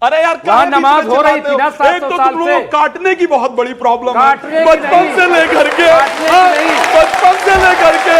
अरे यार वहां नमाज हो रही थी ना 700 एक तो साल तुम लोगों से। को काटने की बहुत बड़ी प्रॉब्लम है, काटने की बचपन नहीं। से लेकर के बचपन से लेकर के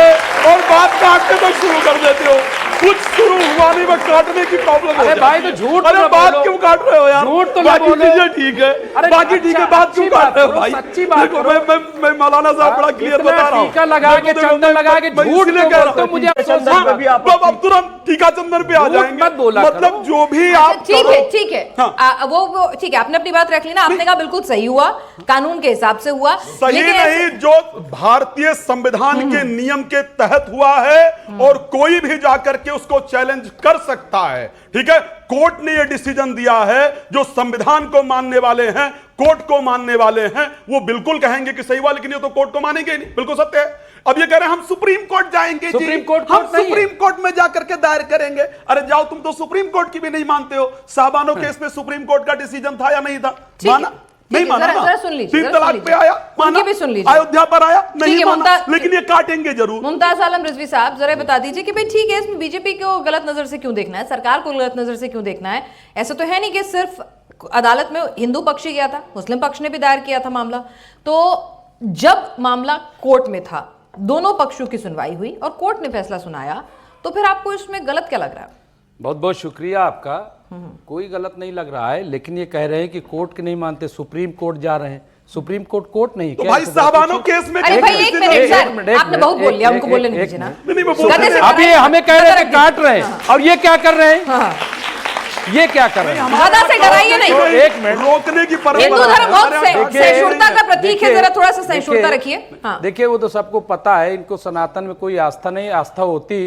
और बात काटने तक शुरू कर देते हो। कुछ शुरू हुआ नहीं, मैं काटने की प्रॉब्लम हो अरे जाती भाई है। तो झूठ अरे तो बात बोलो। क्यों काट रहे हो यार? झूठ तो बाकी बोलो। चीजें ठीक है, अरे बाकी ठीक है, अच्छा, बात क्यों अच्छी काट रहे हो बात भाई? करो, सच्ची बात देखो करो। मैं मौलाना साहब बड़ा क्लियर इतना बता रहा हूँ। टीका लगा के, चंदन लगा के मैं झूठ इसलिए क्यों कह रहा बोलते हो? हूँ। मुझे अफसोस हाँ, है। अब तुरंत टीका चंदन पे आ झूठ जाएंगे, मत बोला मतलब करो। जो भी अच्छा, आप ठीक करो। है, ठीक है। हाँ। वो ठीक है, आपने अपनी बात रख ली ना, आपने कहा बिल्कुल सही हुआ, कानून के हिसाब से हुआ। सही लेकिन नहीं, जो भारतीय संविधान के नियम के तहत हुआ है और कोई भी जाकर के उसको चैलेंज कर सकता है। ठीक है, कोर्ट ने यह डिसीजन दिया है, जो संविधान को मानने वाले हैं, कोर्ट को मानने वाले हैं, वो बिल्कुल कहेंगे कि सही हुआ, लेकिन ये तो कोर्ट को मानेंगे ही नहीं। बिल्कुल सत्य है। अब ये कह रहे हैं हम सुप्रीम कोर्ट जाएंगे, सुप्रीम कोर्ट हम कोर्ट नहीं है। सुप्रीम कोर्ट में जाकर के दायर करेंगे। अरे जाओ, तुम तो सुप्रीम कोर्ट की भी नहीं मानते हो। साबानो केस में सुप्रीम कोर्ट का डिसीजन था या नहीं था? ठीक है, माना नहीं? ठीक है, माना जरा ना? सुन लीजिए, 3 जरा सुन तलाक पे लीजिए। आया, उनकी माना? भी सुन लीजिए। अयोध्या पर आया, नहीं है, माना, लेकिन ये काटेंगे जरूर। मुमताज आलम रिजवी साहब, जरा बता दीजिए कि भाई ठीक है, इसमें बीजेपी को गलत नजर से क्यों देखना है, सरकार को गलत नजर से क्यों देखना है? ऐसा तो है नहीं कि सिर्फ अदालत में हिंदू पक्ष ही गया था, मुस्लिम पक्ष ने भी दायर किया था मामला। तो जब मामला कोर्ट में था, दोनों पक्षों की सुनवाई हुई और कोर्ट ने फैसला सुनाया, तो फिर आपको इसमें गलत क्या लग रहा है? बहुत बहुत शुक्रिया आपका। कोई गलत नहीं लग रहा है, लेकिन ये कह रहे हैं कि कोर्ट के नहीं मानते, सुप्रीम कोर्ट जा रहे हैं। सुप्रीम कोर्ट कोर्ट नहीं, तो क्या भाई साबानो केस में अरे भाई एक मिनट सर, आपने बहुत बोल लिया, उनको बोलने दीजिए ना। गधे से अब ये हमें कह रहे थे काट रहे हैं, और ये क्या कर रहे हैं? हाँ। ये क्या कर रहे हैं? गधा से डराइए नहीं। एक मिनट। रोकने की हिंदू धर्म बहुत सहिष्णुता का प्रतीक है, देखिए, जरा थोड़ा सा सहिष्णुता रखिए। हाँ। देखिए, वो तो सबको पता है, इनको सनातन में कोई आस्था नहीं। आस्था होती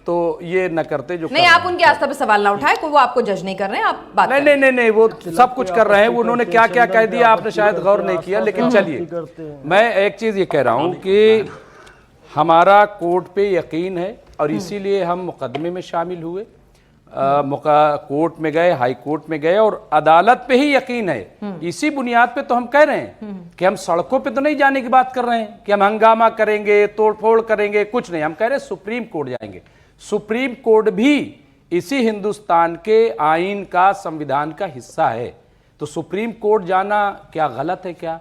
तो ये न करते जो नहीं, आप उनकी आस्था पे सवाल ना उठाए, वो आपको जज नहीं कर रहे हैं, आप बात नहीं करें। नहीं नहीं, वो सब कुछ कर रहे हैं। उन्होंने क्या क्या कह दिया आपने शायद गौर नहीं किया, लेकिन चलिए, मैं एक चीज ये कह रहा हूं कि हमारा कोर्ट पे यकीन है और इसीलिए हम मुकदमे में शामिल हुए, कोर्ट में गए, हाई कोर्ट में गए, और अदालत पे ही यकीन है। इसी बुनियाद पे तो हम कह रहे हैं कि हम सड़कों पे तो नहीं जाने की बात कर रहे हैं कि हम हंगामा करेंगे, तोड़फोड़ करेंगे, कुछ नहीं। हम कह रहे हैं सुप्रीम कोर्ट जाएंगे। सुप्रीम कोर्ट भी इसी हिंदुस्तान के आईन का, संविधान का हिस्सा है। तो सुप्रीम कोर्ट जाना क्या गलत है क्या?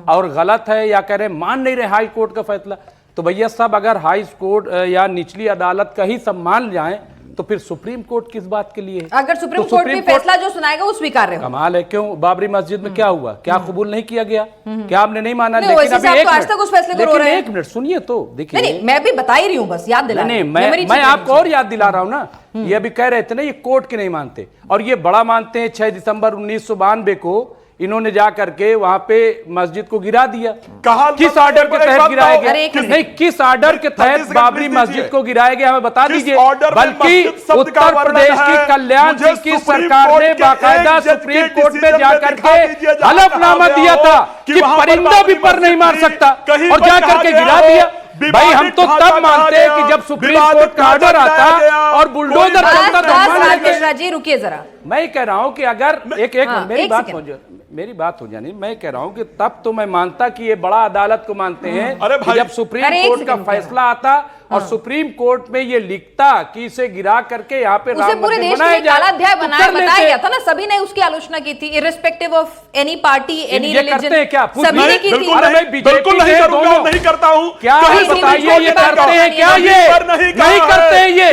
और गलत है या कह रहे मान नहीं रहे हाई कोर्ट का फैसला? तो भैया साहब, अगर हाई कोर्ट या निचली अदालत का ही सब मान जाए तो फिर सुप्रीम कोर्ट किस बात के लिए है? अगर सुप्रीम कोर्ट भी फैसला जो सुनाएगा वो स्वीकार्य हो। कमाल है, क्यों? बाबरी मस्जिद में क्या हुआ? क्या कबूल नहीं किया गया? क्या आपने नहीं माना? नहीं, लेकिन अभी तो आज तक उस फैसले को रो रहे हैं। एक मिनट सुनिए तो, देखिए। नहीं, मैं भी बता ही रही हूँ, बस याद दिला नहीं, मैं आपको और याद दिला रहा हूं ना। ये अभी कह रहे थे ना, ये कोर्ट के नहीं मानते, और ये बड़ा मानते हैं। 6 दिसंबर 1992 को इन्होंने जा करके वहां पे मस्जिद को गिरा दिया। किस ऑर्डर के तहत गिराया गया? नहीं, किस ऑर्डर के तहत बाबरी मस्जिद को गिराया गया, हमें बता दीजिए। बल्कि उत्तर प्रदेश की कल्याण सिंह की सरकार ने बाकायदा सुप्रीम कोर्ट में जाकर के हलफनामा दिया था कि परिंदा भी पर नहीं मार सकता, और जाकर के गिरा दिया। भाई हम तो तब मानते हैं कि जब सुप्रीम कोर्ट का ऑर्डर आता और बुलडोजर चलता तो। जी रुकिए जरा, मैं कह रहा हूं कि अगर एक मेरी बात हो जानी, मैं कह रहा हूं कि तब तो मैं मानता कि ये बड़ा अदालत को मानते हैं कि जब सुप्रीम कोर्ट का फैसला आता और सुप्रीम कोर्ट में ये लिखता कि इसे गिरा करके यहाँ पे उसे पूरे देश में काला अध्याय बताया गया था ना, सभी ने उसकी आलोचना की थी, irrespective of any party, any religion, क्या सभी ने की थी। बिल्कुल नहीं करता हूँ। क्या बताइए, ये करते हैं क्या? ये नहीं करते हैं, ये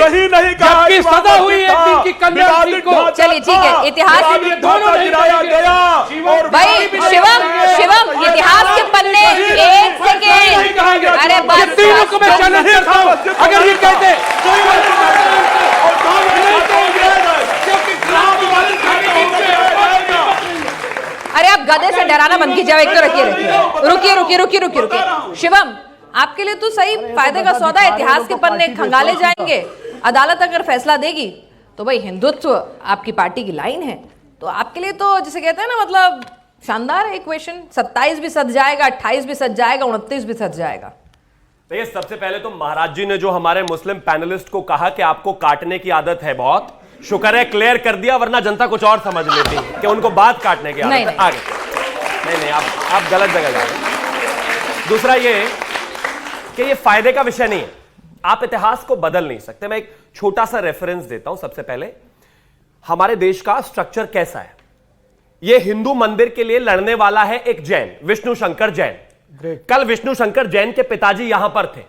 जबकि सजा हुई है कि कल्याण सिंह को। चलिए ठीक है, इतिहास दोनों गिराया गया। भाई शिवम इतिहास के पन्ने, एक सेकेंड, अरे बस तीनों को मैं चैलेंज करता हूं, अगर ये कहते अरे आप गधे से डराना बंद कीजिए। एक तो रुकिए। शिवम, आपके लिए तो सही फायदे का सौदा, इतिहास के पन्ने खंगाले जाएंगे। अदालत अगर फैसला देगी तो भाई हिंदुत्व आपकी पार्टी की लाइन है, तो आपके लिए तो जिसे कहते हैं ना, मतलब शानदार है इक्वेशन। 27 भी सज जाएगा, 28 भी सज जाएगा, 29 भी सज जाएगा। देखिए, सबसे पहले तो महाराज जी ने जो हमारे मुस्लिम पैनलिस्ट को कहा कि आपको काटने की आदत है, बहुत शुक्र है क्लियर कर दिया, वरना जनता कुछ और समझ लेती कि उनको बात काटने की आदत है। आगे नहीं, आप गलत जगह जा रहे हैं। दूसरा ये कि ये फायदे का विषय नहीं है, आप इतिहास को बदल नहीं सकते। मैं एक छोटा सा रेफरेंस देता हूं। सबसे पहले, हमारे देश का स्ट्रक्चर कैसा है? ये हिंदू मंदिर के लिए लड़ने वाला है एक जैन, विष्णु शंकर जैन। कल विष्णु शंकर जैन के पिताजी यहां पर थे।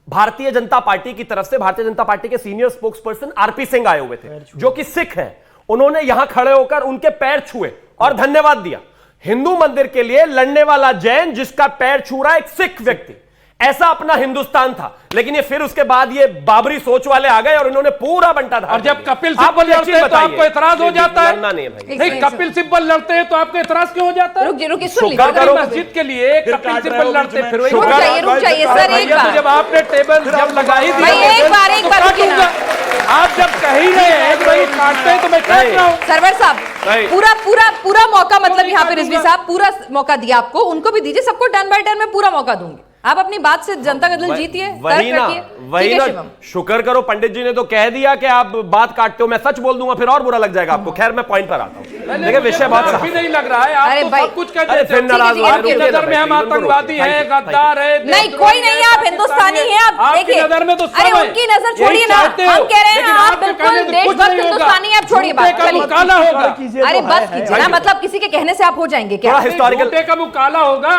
भारतीय जनता पार्टी की तरफ से भारतीय जनता पार्टी के senior spokes person RP Singh आए हुए थे, जो कि सिख हैं। उन्होंने यहां खड़े होकर उनके पैर छुए और धन्यवाद दिया। हिंदू मंदिर के लिए लड़ने वाला जैन जिसका पैर छू रहा है एक सिख व्यक्ति, ऐसा अपना हिंदुस्तान था। लेकिन ये फिर उसके बाद ये बाबरी सोच वाले आ गए और इन्होंने पूरा बंटा था। और जब कपिल सिब्बल लड़ते हैं तो आपको एतराज हो जाता है? नहीं, कपिल सिब्बल लड़ते हैं तो आपको एतराज क्यों हो जाता है? रुकिए सुन लीजिए। अगर मस्जिद के लिए कपिल सिब्बल लड़ते फिर वही रुक जाइए सर, एक बार जब आपने टेबल जब लगाई दी, एक बार रुकिए ना। आप जब कही रहे हैं भाई काटते हैं तो मैं काट रहा हूं। सरवर साहब पूरा मौका, मतलब यहाँ पे रिजवी साहब पूरा मौका दिया आपको, उनको भी दीजिए, सबको टर्न बाय टर्न में पूरा मौका दूंगी। आप अपनी बात से जनता का दिल जीतिए, वही ना शुक्र करो पंडित जी ने तो कह दिया कि आप बात काटते हो, मैं सच बोल दूंगा फिर और बुरा लग जाएगा आपको। खैर मैं पॉइंट पर आता हूं, देखिए विषय बहुत अभी नहीं लग रहा है, आप तो सब कुछ कहते हैं। फिर नाराज आपकी नजर में हम आतंकवादी हैं, गद्दार है। नहीं, कोई नहीं है, आप हिंदुस्तानी हैं। आप आपकी नजर में तो सब अरे है। उनकी नजर छोड़िए ना, हम कह रहे हैं आप बिल्कुल देशभक्त हिंदुस्तानी हैं। आप छोड़िए बात, काला होगा। अरे बस कीजिए ना, मतलब किसी के कहने से आप हो जाएंगे क्या? हिस्टोरिकल का मुंह काला होगा।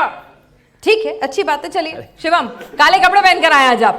ठीक है, अच्छी बात है। चलिए शिवम, काले कपड़े पहनकर आए आज आप।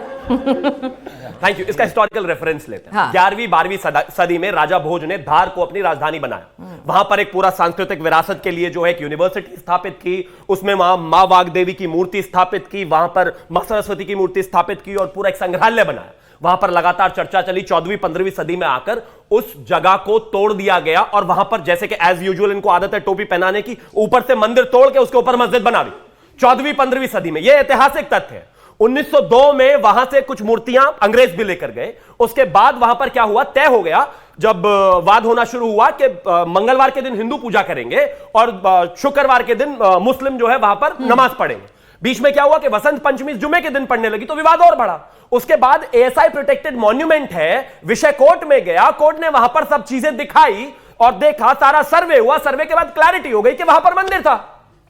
Thank you. इसका हिस्टोरिकल रेफरेंस लेते हैं। हाँ। 11वीं 12वीं सदी में राजा भोज ने धार को अपनी राजधानी बनाया। वहां पर एक पूरा सांस्कृतिक विरासत के लिए जो है एक यूनिवर्सिटी स्थापित की, उसमें वहां मां वाग्देवी की मूर्ति स्थापित की, वहां पर मां सरस्वती की मूर्ति स्थापित की और पूरा एक संग्रहालय बनाया। वहां पर लगातार चर्चा चली। 14वीं 15वीं सदी में आकर उस जगह को तोड़ दिया गया और वहां पर जैसे कि एज यूजुअल इनको आदत है टोपी पहनाने की, ऊपर से मंदिर तोड़ के उसके ऊपर मस्जिद बना दी। 14वीं 15वीं सदी में, यह ऐतिहासिक तथ्य है। 1902 में वहां से कुछ मूर्तियां अंग्रेज भी लेकर गए। उसके बाद वहां पर क्या हुआ, तय हो गया, जब वाद होना शुरू हुआ कि मंगलवार के दिन हिंदू पूजा करेंगे और शुक्रवार के दिन मुस्लिम जो है वहां पर नमाज पढ़ेंगे। बीच में क्या हुआ कि वसंत पंचमी जुमे के दिन पढ़ने लगी तो विवाद और बढ़ा। उसके बाद एएसआई प्रोटेक्टेड मॉन्यूमेंट है, विषय कोर्ट में गया, कोर्ट ने वहां पर सब चीजें दिखाई और देखा, सारा सर्वे हुआ। सर्वे के बाद क्लैरिटी हो गई कि वहां पर मंदिर था।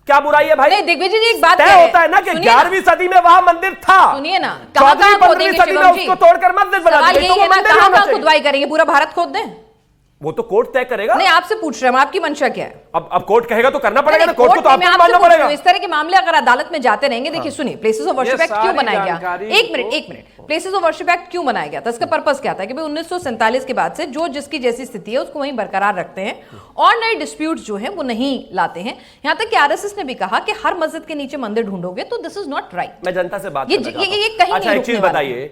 क्या बुराई है भाई? नहीं, दिग्विजय जी एक बात तय होता है ना कि 11वीं सदी में वहां मंदिर था। सुनिए ना, 14वीं 15वीं सदी में उसको तोड़कर मस्जिद बना दी। यही है ना, कहां खुदवाई करेंगे? पूरा भारत खोद दें? वो तो कोर्ट तय करेगा। नहीं, आपसे पूछ रहे हैं, आपकी मंशा क्या है? अब कोर्ट कहेगा तो करना पड़ेगा ना, कोर्ट को तो आपको आपको मानना पड़ेगा। इस तरह के मामले अगर अदालत में जाते रहेंगे, देखिए सुनिए, प्लेसेस ऑफ वर्शिप एक्ट क्यों बनाया गया? एक minute, places of worship act क्यों बनाया गया था? इसका पर्पस क्या था कि भाई 1947 के बाद से जो जिसकी जैसी स्थिति है उसको वहीं बरकरार रखते हैं और नए डिस्प्यूट्स जो हैं वो नहीं लाते हैं। यहां तक कि आरएसएस ने भी कहा कि हर मस्जिद के नीचे मंदिर ढूंढोगे तो दिस इज नॉट राइट। मैं जनता से बात ये कहीं नहीं। अच्छा एक चीज बताइए,